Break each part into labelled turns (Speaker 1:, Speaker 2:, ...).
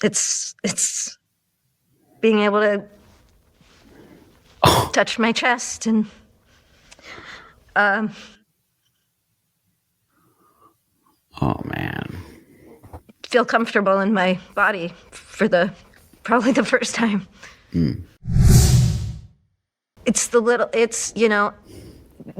Speaker 1: It's being able to touch my chest and
Speaker 2: oh man,
Speaker 1: feel comfortable in my body for probably the first time. It's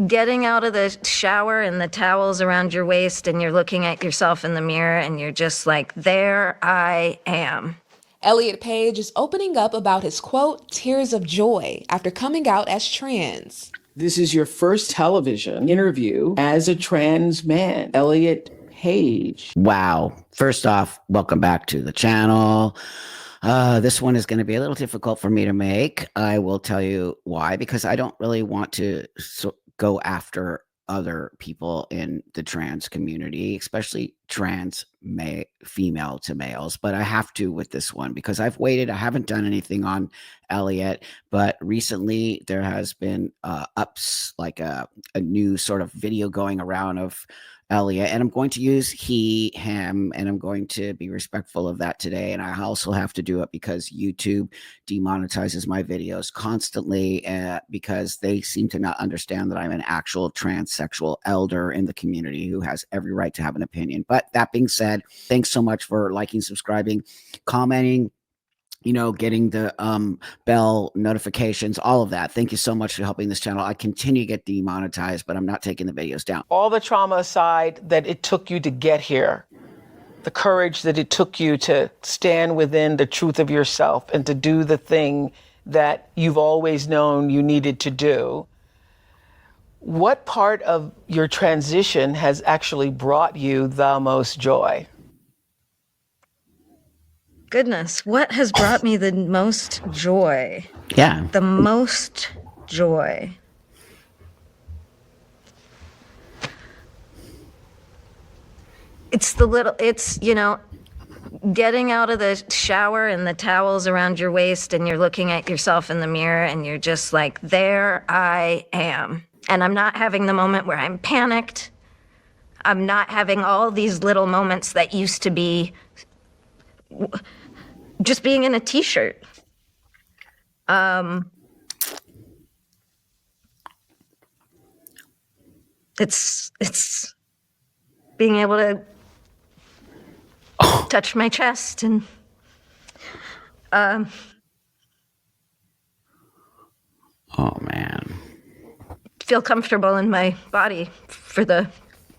Speaker 1: getting out of the shower and the towels around your waist and you're looking at yourself in the mirror and you're just like, there I am.
Speaker 3: Elliot Page is opening up about his, quote, tears of joy after coming out as trans.
Speaker 4: This is your first television interview as a trans man, Elliot Page.
Speaker 2: wow. First off, welcome back to the channel. This one is going to be a little difficult for me to make. I will tell you why, because I don't really want to go after other people in the trans community, especially trans female to males, but I have to with this one because I've waited. I haven't done anything on Elliot, but recently there has been ups like a new sort of video going around of Elliot, and I'm going to use he, him, and I'm going to be respectful of that today. And I also have to do it because YouTube demonetizes my videos constantly because they seem to not understand that I'm an actual transsexual elder in the community who has every right to have an opinion. But that being said, thanks so much for liking, subscribing, commenting, getting the bell notifications, all of that. Thank you so much for helping this channel. I continue to get demonetized, but I'm not taking the videos down.
Speaker 4: All the trauma aside that it took you to get here, the courage that it took you to stand within the truth of yourself and to do the thing that you've always known you needed to do. What part of your transition has actually brought you the most joy?
Speaker 1: Goodness, what has brought me the most joy?
Speaker 2: Yeah.
Speaker 1: The most joy. It's getting out of the shower and the towels around your waist and you're looking at yourself in the mirror and you're just like, there I am. And I'm not having the moment where I'm panicked. I'm not having all these little moments that used to be just being in a t-shirt. It's being able to touch my chest and
Speaker 2: oh man,
Speaker 1: feel comfortable in my body for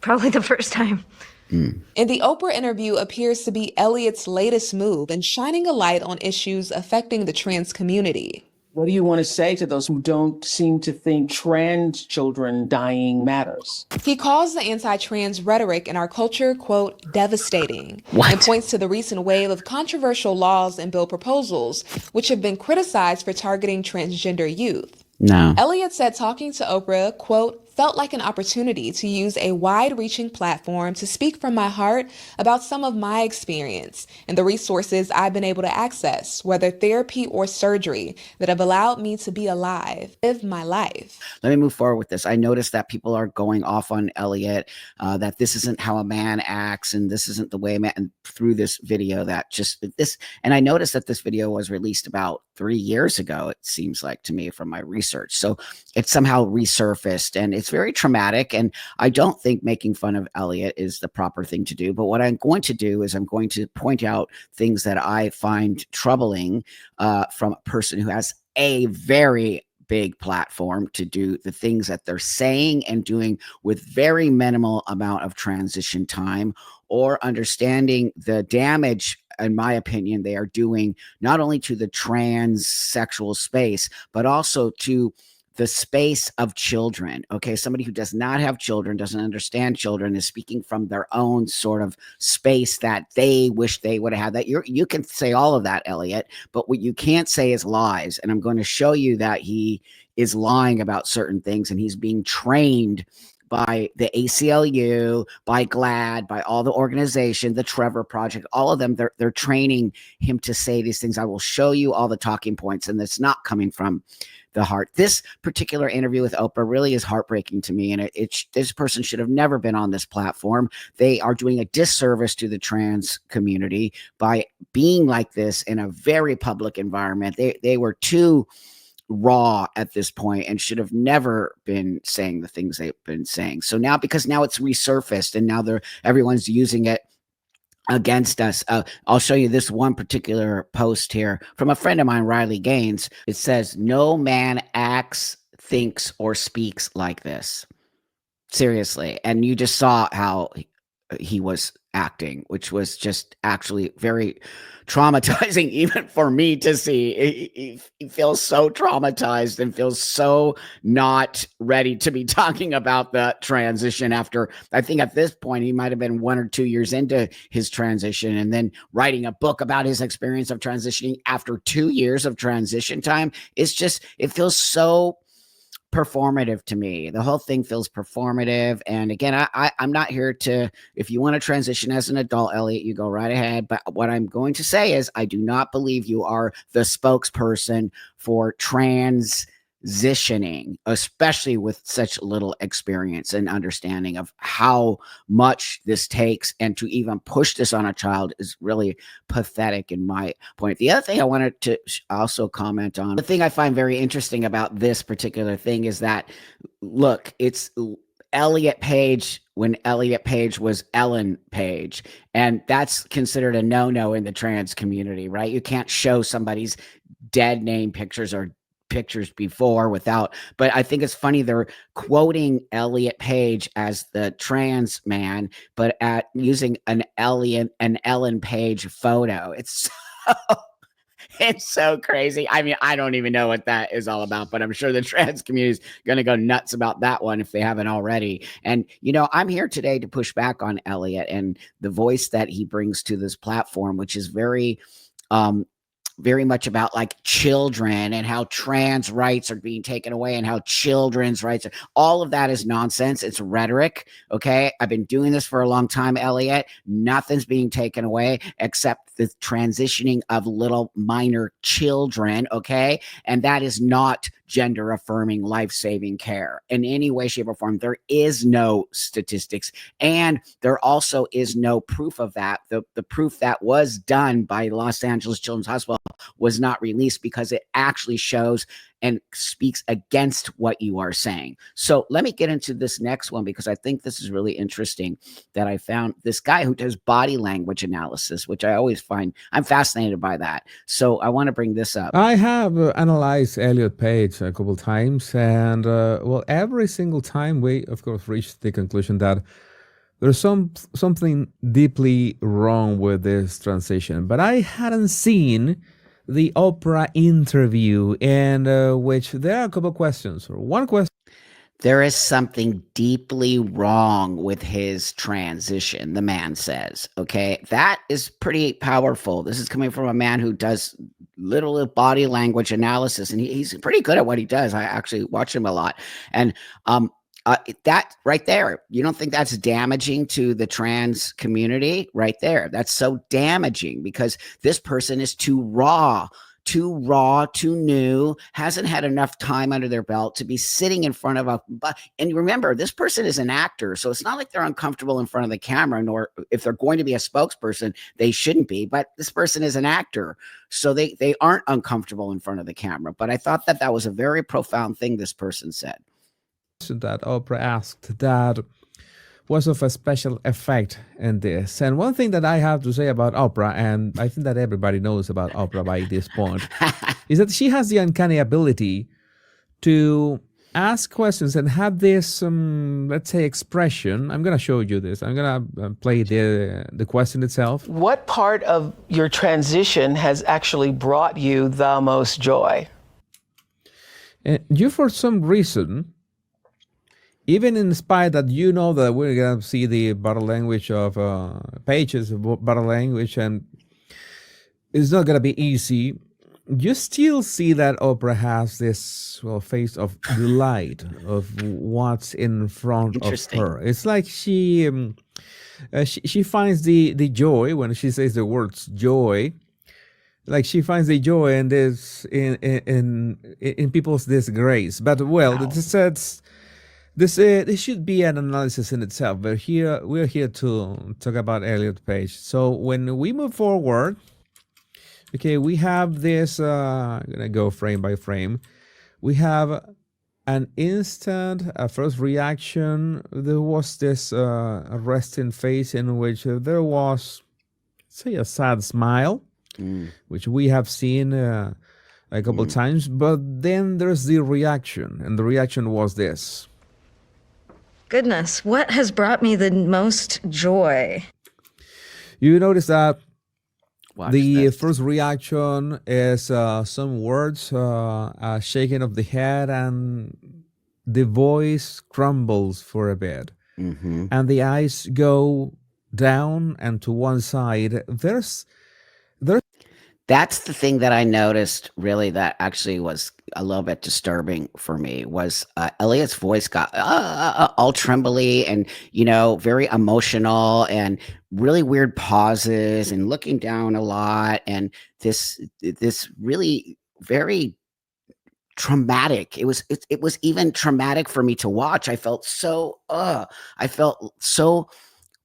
Speaker 1: probably the first time.
Speaker 3: And the Oprah interview appears to be Elliot's latest move in shining a light on issues affecting the trans community.
Speaker 4: What do you want to say to those who don't seem to think trans children dying matters?
Speaker 3: He calls the anti-trans rhetoric in our culture, quote, devastating, and points to the recent wave of controversial laws and bill proposals, which have been criticized for targeting transgender youth.
Speaker 2: No.
Speaker 3: Elliot said talking to Oprah, quote, felt like an opportunity to use a wide-reaching platform to speak from my heart about some of my experience and the resources I've been able to access, whether therapy or surgery, that have allowed me to be alive, live my life.
Speaker 2: Let me move forward with this. I noticed that people are going off on Elliot, that this isn't how a man acts and this isn't the way a man, and through this video that just this, and I noticed that this video was released about 3 years ago, it seems like to me from my research. So it somehow resurfaced and it's very traumatic. And I don't think making fun of Elliot is the proper thing to do. But what I'm going to do is I'm going to point out things that I find troubling from a person who has a very big platform to do the things that they're saying and doing with very minimal amount of transition time or understanding the damage, in my opinion, they are doing not only to the transsexual space, but also to the space of children. Okay. Somebody who does not have children, doesn't understand children, is speaking from their own sort of space that they wish they would have had. That you can say all of that, Elliot, but what you can't say is lies. And I'm going to show you that he is lying about certain things and he's being trained by the ACLU, by GLAD, by all the organization, the Trevor Project, all of them, they're training him to say these things. I will show you all the talking points, and it's not coming from the heart. This particular interview with Oprah really is heartbreaking to me, and this person should have never been on this platform. They are doing a disservice to the trans community by being like this in a very public environment. They were too raw at this point and should have never been saying the things they've been saying. So now, because now it's resurfaced and now everyone's using it against us. I'll show you this one particular post here from a friend of mine, Riley Gaines. It says, "No man acts, thinks, or speaks like this." Seriously. And you just saw how he was acting, which was just actually very traumatizing, even for me to see. He feels so traumatized and feels so not ready to be talking about the transition after, I think at this point, he might have been 1 or 2 years into his transition, and then writing a book about his experience of transitioning after 2 years of transition time. It's just, it feels so performative to me. The whole thing feels performative. And again, I'm not here to, if you want to transition as an adult, Elliot, you go right ahead. But what I'm going to say is I do not believe you are the spokesperson for transitioning, especially with such little experience and understanding of how much this takes. And to even push this on a child is really pathetic in my point. The other thing I wanted to also comment on, the thing I find very interesting about this particular thing is that, look, it's Elliot Page when Elliot Page was Ellen Page. And that's considered a no-no in the trans community, right? You can't show somebody's dead name pictures or pictures before without, but I think it's funny they're quoting Elliot Page as the trans man, but at using an Ellen Page photo. It's so crazy. I mean, I don't even know what that is all about, but I'm sure the trans community is going to go nuts about that one if they haven't already. And, I'm here today to push back on Elliot and the voice that he brings to this platform, which is very much about like children and how trans rights are being taken away and how children's rights all of that is nonsense. It's rhetoric. Okay. I've been doing this for a long time, Elliot. Nothing's being taken away except the transitioning of little minor children. Okay. And that is not gender affirming, life-saving care in any way, shape, or form. There is no statistics, and there also is no proof of that. The proof that was done by Los Angeles Children's Hospital was not released because it actually shows and speaks against what you are saying. So let me get into this next one because I think this is really interesting that I found this guy who does body language analysis, which I always find, I'm fascinated by that. So I want to bring this up.
Speaker 5: I have analyzed Elliot Page a couple times, and every single time we, of course, reached the conclusion that there's something deeply wrong with this transition. But I hadn't seen the Oprah interview, in which there are a couple questions, or one question.
Speaker 2: There is something deeply wrong with his transition, the man says. Okay, that is pretty powerful. This is coming from a man who does little body language analysis, and he's pretty good at what he does. I actually watch him a lot. And that right there, you don't think that's damaging to the trans community? Right there, that's so damaging because this person is too raw, too new, hasn't had enough time under their belt to be sitting in front of and remember, this person is an actor, so it's not like they're uncomfortable in front of the camera, nor if they're going to be a spokesperson, they shouldn't be, but this person is an actor, so they aren't uncomfortable in front of the camera. But I thought that was a very profound thing this person said.
Speaker 5: That Oprah asked that was of a special effect in this. And one thing that I have to say about Oprah, and I think that everybody knows about Oprah by this point, is that she has the uncanny ability to ask questions and have this, let's say, expression. I'm going to show you this. I'm going to play the question itself.
Speaker 4: What part of your transition has actually brought you the most joy?
Speaker 5: You, for some reason, even in spite that you know that we're going to see the body language of Page's body language, and it's not going to be easy, you still see that Oprah has this face of delight of what's in front of
Speaker 2: Interesting.
Speaker 5: her. It's like she finds the joy when she says the words joy. Like she finds the joy in this in people's disgrace. But well,
Speaker 2: Wow.
Speaker 5: this should be an analysis in itself. But here we're here to talk about Elliot Page. So when we move forward, okay, we have this. I'm gonna go frame by frame. We have an instant first reaction. There was this resting face in which there was, say, a sad smile, which we have seen a couple times. But then there's the reaction, and the reaction was this.
Speaker 1: Goodness, what has brought me the most joy?
Speaker 5: You notice that
Speaker 2: Watch
Speaker 5: the
Speaker 2: this.
Speaker 5: first reaction is some words, shaking of the head, and the voice crumbles for a bit, and the eyes go down and to one side.
Speaker 2: That's the thing that I noticed really that actually was a little bit disturbing for me was Elliot's voice got all trembly and, very emotional and really weird pauses and looking down a lot. And this really very traumatic. It was even traumatic for me to watch. I felt so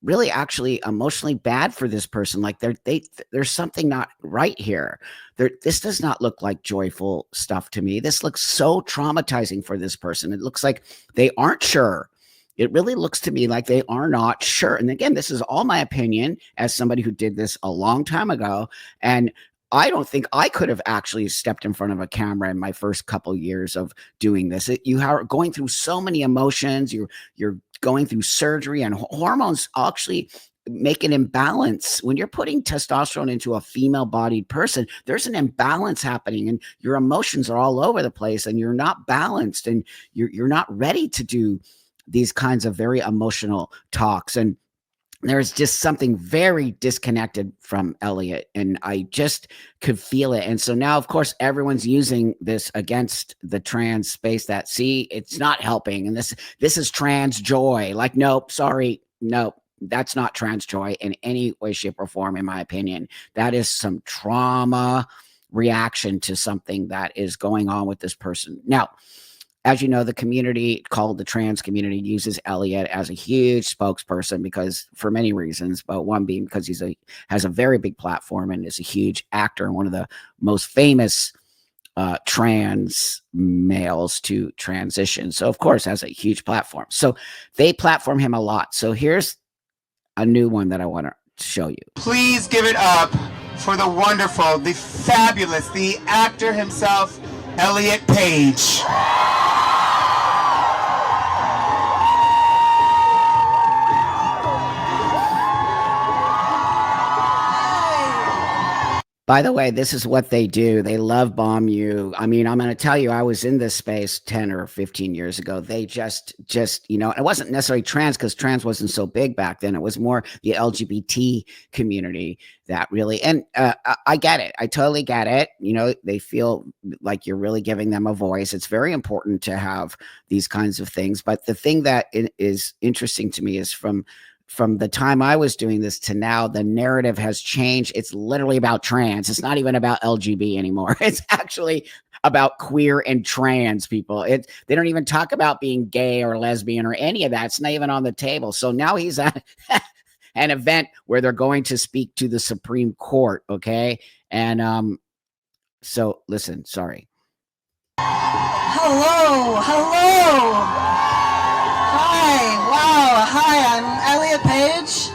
Speaker 2: really actually emotionally bad for this person. Like there's something not right here. This does not look like joyful stuff to me. This looks so traumatizing for this person. It looks like they aren't sure. It really looks to me like they are not sure. And again, this is all my opinion as somebody who did this a long time ago. And I don't think I could have actually stepped in front of a camera in my first couple years of doing this. You are going through so many emotions. You're going through surgery, and hormones actually make an imbalance. When you're putting testosterone into a female-bodied person, there's an imbalance happening, and your emotions are all over the place, and you're not balanced, and you're not ready to do these kinds of very emotional talks. And there's just something very disconnected from Elliot, and I just could feel it. And so now, of course, everyone's using this against the trans space. That it's not helping, and this is trans joy. Like, nope, sorry, nope, that's not trans joy in any way, shape, or form. In my opinion, that is some trauma reaction to something that is going on with this person now. As you know, the community called the trans community uses Elliot as a huge spokesperson because for many reasons, but one being because has a very big platform and is a huge actor and one of the most famous trans males to transition. So of course has a huge platform. So they platform him a lot. So here's a new one that I want to show you.
Speaker 6: Please give it up for the wonderful, the fabulous, the actor himself, Elliot Page.
Speaker 2: By the way, this is what they do. They love bomb you. I mean, I'm going to tell you, I was in this space 10 or 15 years ago. They just, it wasn't necessarily trans because trans wasn't so big back then. It was more the LGBT community that really, and I get it. I totally get it. They feel like you're really giving them a voice. It's very important to have these kinds of things. But the thing that is interesting to me is from the time I was doing this to now, the narrative has changed. It's literally about trans. It's not even about LGB anymore. It's actually about queer and trans people. They don't even talk about being gay or lesbian or any of that. It's not even on the table. So now he's at an event where they're going to speak to the Supreme Court. Okay. And so listen, sorry.
Speaker 7: Hello. Hi, I'm Elliot Page.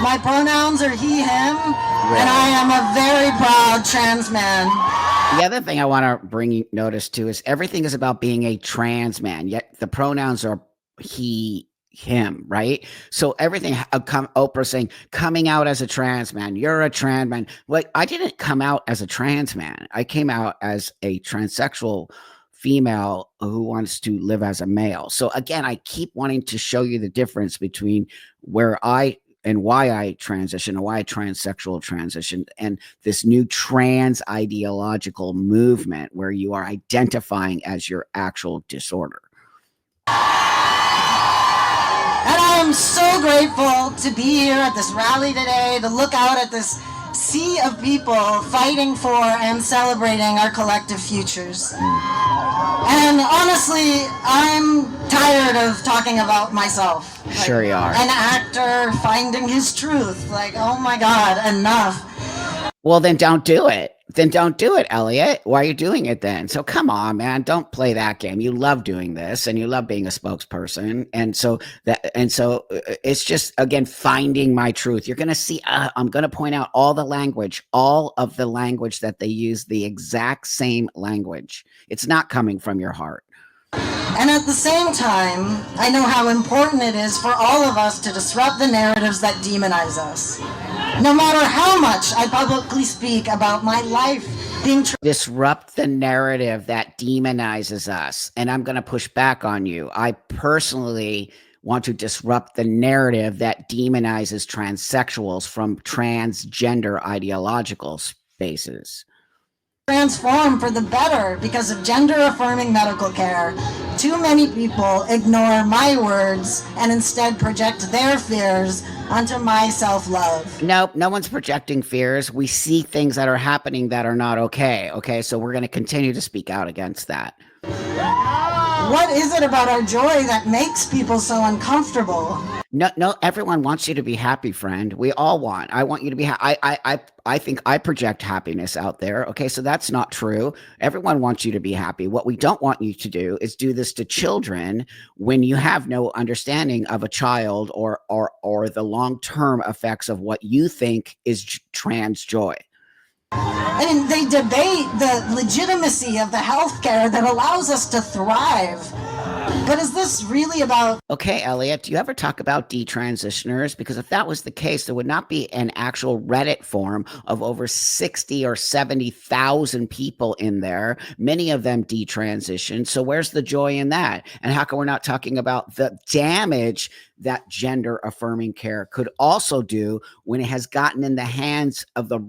Speaker 7: My pronouns are he, him, and I am a very proud trans man.
Speaker 2: The other thing I want to bring notice to is everything is about being a trans man, yet the pronouns are he, him, right? So everything, Oprah saying, coming out as a trans man, you're a trans man. Like, I didn't come out as a trans man. I came out as a transsexual female who wants to live as a male. So again, I keep wanting to show you the difference between where I and why I transition and why I transsexual transition and this new trans ideological movement where you are identifying as your actual disorder.
Speaker 7: And I am so grateful to be here at this rally today, to look out at this sea of people fighting for and celebrating our collective futures. And honestly, I'm tired of talking about myself.
Speaker 2: Sure you are.
Speaker 7: An actor finding his truth. Like, oh my God, enough.
Speaker 2: Well, then don't do it. Then don't do it, Elliot. Why are you doing it then? So come on, man. Don't play that game. You love doing this and you love being a spokesperson. And so it's just, again, finding my truth. You're going to see, I'm going to point out all of the language that they use, the exact same language. It's not coming from your heart.
Speaker 7: And at the same time, I know how important it is for all of us to disrupt the narratives that demonize us. No matter how much I publicly speak about my life being
Speaker 2: disrupt the narrative that demonizes us. And I'm going to push back on you. I personally want to disrupt the narrative that demonizes transsexuals from transgender ideological spaces.
Speaker 7: Transform for the better because of gender-affirming medical care. Too many people ignore my words and instead project their fears onto my self-love.
Speaker 2: Nope, no one's projecting fears. We see things that are happening that are not okay. Okay, so we're going to continue to speak out against that.
Speaker 7: What is it about our joy that makes people so uncomfortable?
Speaker 2: No, everyone wants you to be happy, friend. We all want. I want you to be I think I project happiness out there. Okay, so that's not true. Everyone wants you to be happy. What we don't want you to do is do this to children when you have no understanding of a child or the long-term effects of what you think is trans joy.
Speaker 7: And they debate the legitimacy of the healthcare that allows us to thrive. But is this really about...
Speaker 2: Okay, Elliot, do you ever talk about detransitioners? Because if that was the case, there would not be an actual Reddit forum of over 60 or 70,000 people in there, many of them detransitioned. So where's the joy in that? And how come we're not talking about the damage that gender affirming care could also do when it has gotten in the hands of the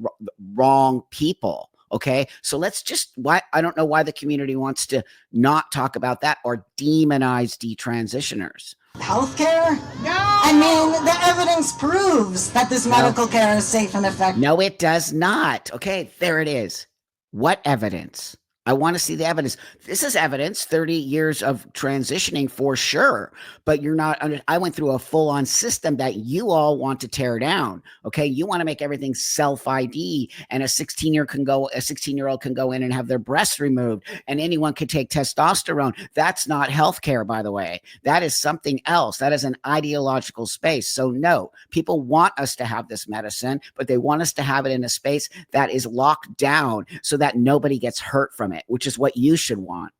Speaker 2: wrong people? Okay, so let's just, I don't know why the community wants to not talk about that or demonize detransitioners.
Speaker 7: Healthcare? No! I mean, the evidence proves that this medical care is safe and effective.
Speaker 2: No, it does not. Okay, there it is. What evidence? I want to see the evidence. This is evidence, 30 years of transitioning for sure, but you're not under, I went through a full-on system that you all want to tear down. Okay. You want to make everything self-ID and a 16-year-old can go in and have their breasts removed and anyone can take testosterone. That's not healthcare, by the way. That is something else. That is an ideological space. So no, people want us to have this medicine, but they want us to have it in a space that is locked down so that nobody gets hurt from it, which is what you should want.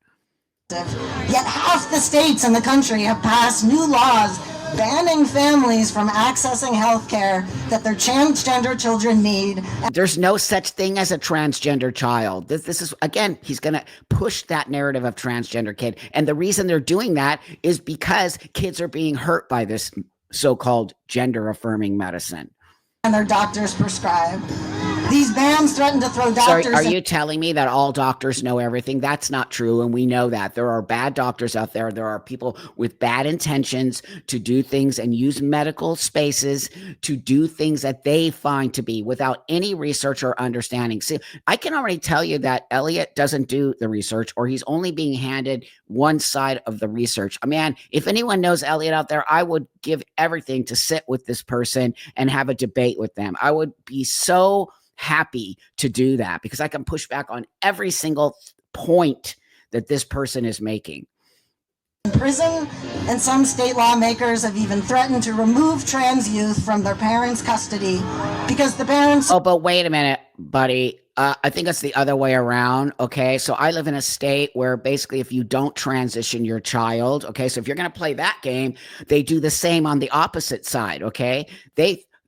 Speaker 7: Yet half the states in the country have passed new laws banning families from accessing health care that their transgender children need.
Speaker 2: There's no such thing as a transgender child. This is, again, he's going to push that narrative of transgender kid. And the reason they're doing that is because kids are being hurt by this so-called gender affirming medicine.
Speaker 7: And their doctors prescribe. These bans threaten to throw doctors...
Speaker 2: Sorry, are you telling me that all doctors know everything? That's not true, and we know that. There are bad doctors out there. There are people with bad intentions to do things and use medical spaces to do things that they find to be without any research or understanding. See, I can already tell you that Elliot doesn't do the research, or he's only being handed one side of the research. Man, if anyone knows Elliot out there, I would give everything to sit with this person and have a debate with them. I would be so happy to do that because I can push back on every single point that this person is making.
Speaker 7: In prison, and some state lawmakers have even threatened to remove trans youth from their parents' custody because the parents...
Speaker 2: Oh, but wait a minute, buddy. I think it's the other way around. Okay, so I live in a state where basically if you don't transition your child, okay, so if you're going to play that game, they do the same on the opposite side. Okay,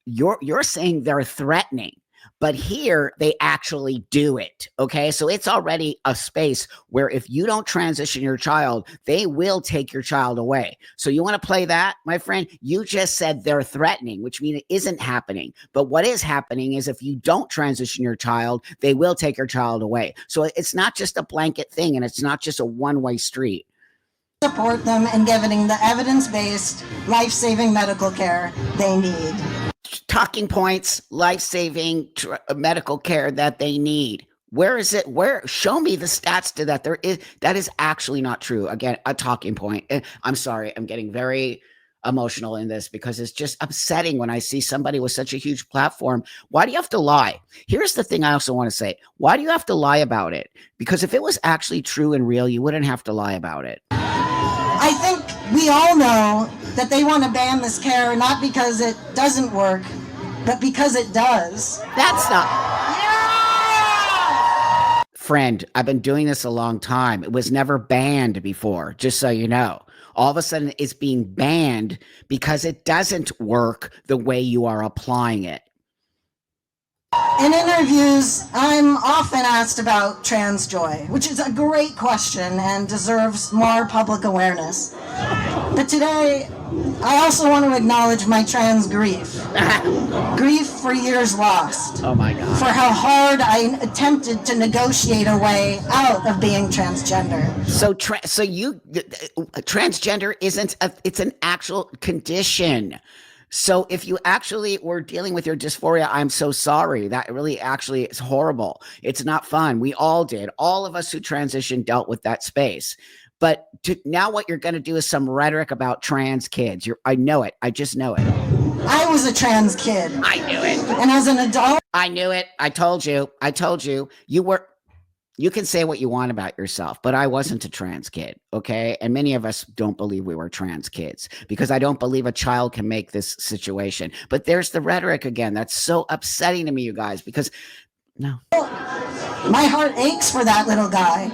Speaker 2: you're saying they're threatening. But here they actually do it. Okay. So it's already a space where if you don't transition your child, they will take your child away. So you want to play that, my friend? You just said they're threatening, which means it isn't happening. But what is happening is if you don't transition your child, they will take your child away. So it's not just a blanket thing, and it's not just a one-way street.
Speaker 7: Support them in getting the evidence-based, life-saving medical care they need.
Speaker 2: Talking points, life-saving medical care that they need. Where is it? Where? Show me the stats to that. That is actually not true. Again, a talking point. I'm sorry. I'm getting very emotional in this because it's just upsetting when I see somebody with such a huge platform. Why do you have to lie? Here's the thing I also want to say. Why do you have to lie about it? Because if it was actually true and real, you wouldn't have to lie about it.
Speaker 7: I think we all know that they want to ban this care not because it doesn't work, but because it does.
Speaker 2: That's not... Yeah! Friend, I've been doing this a long time. It was never banned before, just so you know. All of a sudden, it's being banned because it doesn't work the way you are applying it.
Speaker 7: In interviews, I'm often asked about trans joy, which is a great question and deserves more public awareness. But today, I also want to acknowledge my trans grief. Grief for years lost.
Speaker 2: Oh my God.
Speaker 7: For how hard I attempted to negotiate a way out of being transgender.
Speaker 2: So transgender isn't it's an actual condition. So if you actually were dealing with your dysphoria, I'm so sorry. That really actually is horrible. It's not fun. We all did. All of us who transitioned dealt with that space. But now what you're going to do is some rhetoric about trans kids. I know it. I just know it.
Speaker 7: I was a trans kid.
Speaker 2: I knew it.
Speaker 7: And as an adult,
Speaker 2: I knew it. I told you. You can say what you want about yourself, but I wasn't a trans kid, okay? And many of us don't believe we were trans kids because I don't believe a child can make this situation. But there's the rhetoric again. That's so upsetting to me, you guys, because no.
Speaker 7: My heart aches for that little guy.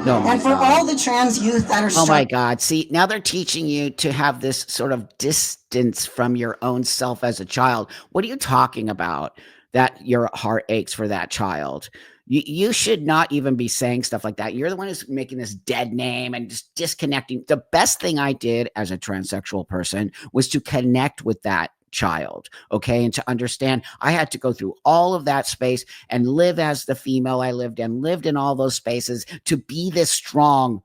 Speaker 7: And for all the trans youth that are
Speaker 2: Oh my God. See, now they're teaching you to have this sort of distance from your own self as a child. What are you talking about? That your heart aches for that child. You should not even be saying stuff like that. You're the one who's making this dead name and just disconnecting. The best thing I did as a transsexual person was to connect with that child, okay? And to understand I had to go through all of that space and live as the female I lived in all those spaces to be this strong,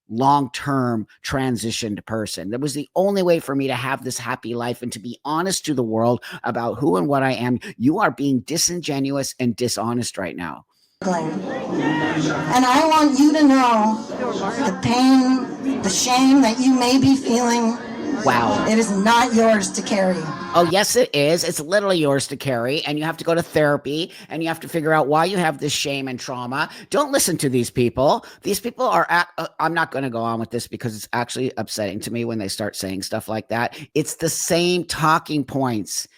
Speaker 2: long-term transitioned person. That was the only way for me to have this happy life and to be honest to the world about who and what I am. You are being disingenuous and dishonest right now.
Speaker 7: And I want you to know the pain, the shame that you may be feeling.
Speaker 2: Wow.
Speaker 7: It is not yours to carry.
Speaker 2: Oh, yes, it is. It's literally yours to carry. And you have to go to therapy and you have to figure out why you have this shame and trauma. Don't listen to these people. These people are, I'm not going to go on with this because it's actually upsetting to me when they start saying stuff like that. It's the same talking points.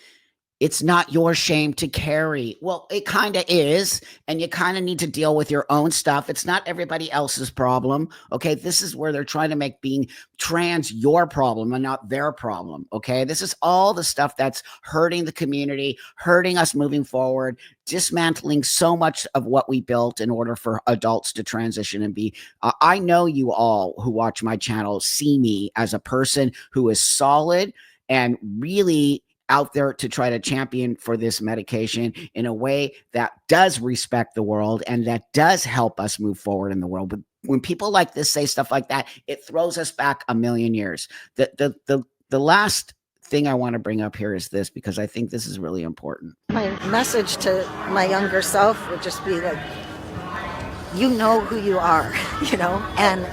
Speaker 2: It's not your shame to carry. Well, it kind of is, and you kind of need to deal with your own stuff. It's not everybody else's problem, okay? This is where they're trying to make being trans your problem and not their problem, okay? This is all the stuff that's hurting the community, hurting us moving forward, dismantling so much of what we built in order for adults to transition and be. I know you all who watch my channel see me as a person who is solid and really out there to try to champion for this medication in a way that does respect the world and that does help us move forward in the world. But when people like this say stuff like that, it throws us back a million years. The last thing I want to bring up here is this, because I think this is really important.
Speaker 1: My message to my younger self would just be like, you know who you are, and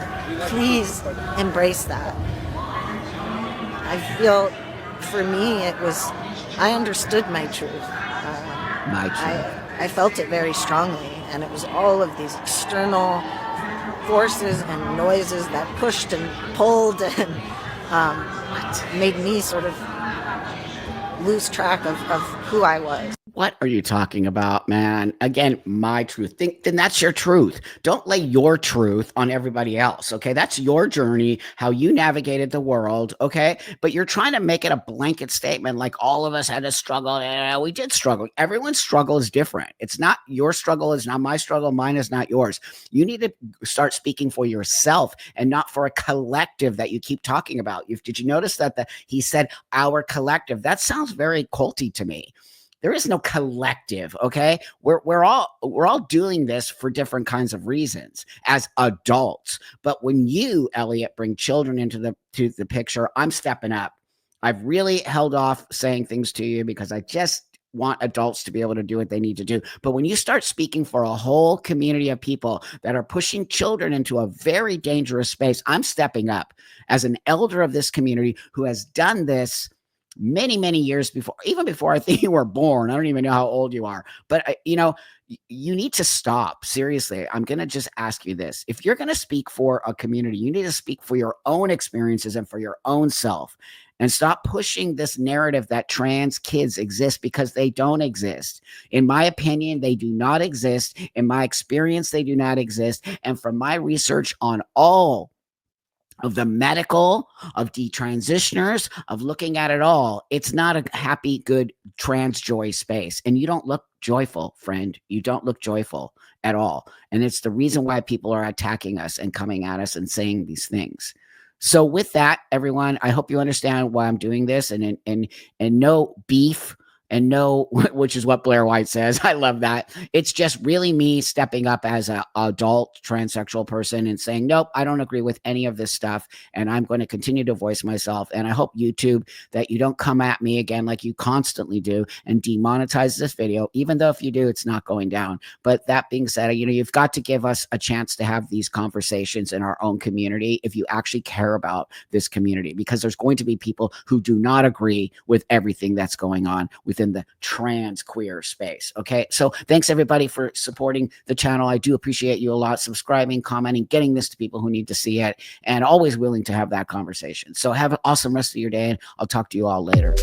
Speaker 1: please embrace that. I feel for me, it was, I understood my truth. I felt it very strongly, and it was all of these external forces and noises that pushed and pulled and made me sort of lose track of who I was.
Speaker 2: What are you talking about, man? Again, my truth. Then that's your truth. Don't lay your truth on everybody else. Okay. That's your journey, how you navigated the world. Okay. But you're trying to make it a blanket statement like all of us had to struggle. Yeah, we did struggle. Everyone's struggle is different. It's not your struggle, is not my struggle. Mine is not yours. You need to start speaking for yourself and not for a collective that you keep talking about. Did you notice that he said our collective? That sounds very culty to me. There is no collective, okay? We're all doing this for different kinds of reasons as adults. But when you, Elliot, bring children into the picture, I'm stepping up. I've really held off saying things to you because I just want adults to be able to do what they need to do. But when you start speaking for a whole community of people that are pushing children into a very dangerous space, I'm stepping up as an elder of this community who has done this many, many years before, even before I think you were born. I don't even know how old you are, but you need to stop. Seriously, I'm going to just ask you this. If you're going to speak for a community, you need to speak for your own experiences and for your own self, and stop pushing this narrative that trans kids exist, because they don't exist. In my opinion, they do not exist. In my experience, they do not exist. And from my research on all of the medical, of detransitioners, of looking at it all, it's not a happy, good trans joy space. And you don't look joyful, friend. You don't look joyful at all. And it's the reason why people are attacking us and coming at us and saying these things. So with that, everyone, I hope you understand why I'm doing this, and no beef. And no, which is what Blair White says. I love that. It's just really me stepping up as an adult transsexual person and saying, nope, I don't agree with any of this stuff. And I'm going to continue to voice myself. And I hope YouTube that you don't come at me again like you constantly do and demonetize this video, even though if you do, it's not going down. But that being said, you've got to give us a chance to have these conversations in our own community if you actually care about this community, because there's going to be people who do not agree with everything that's going on within the trans queer space. Okay. So thanks everybody for supporting the channel. I do appreciate you a lot. Subscribing, commenting, getting this to people who need to see it, and always willing to have that conversation. So have an awesome rest of your day, and I'll talk to you all later.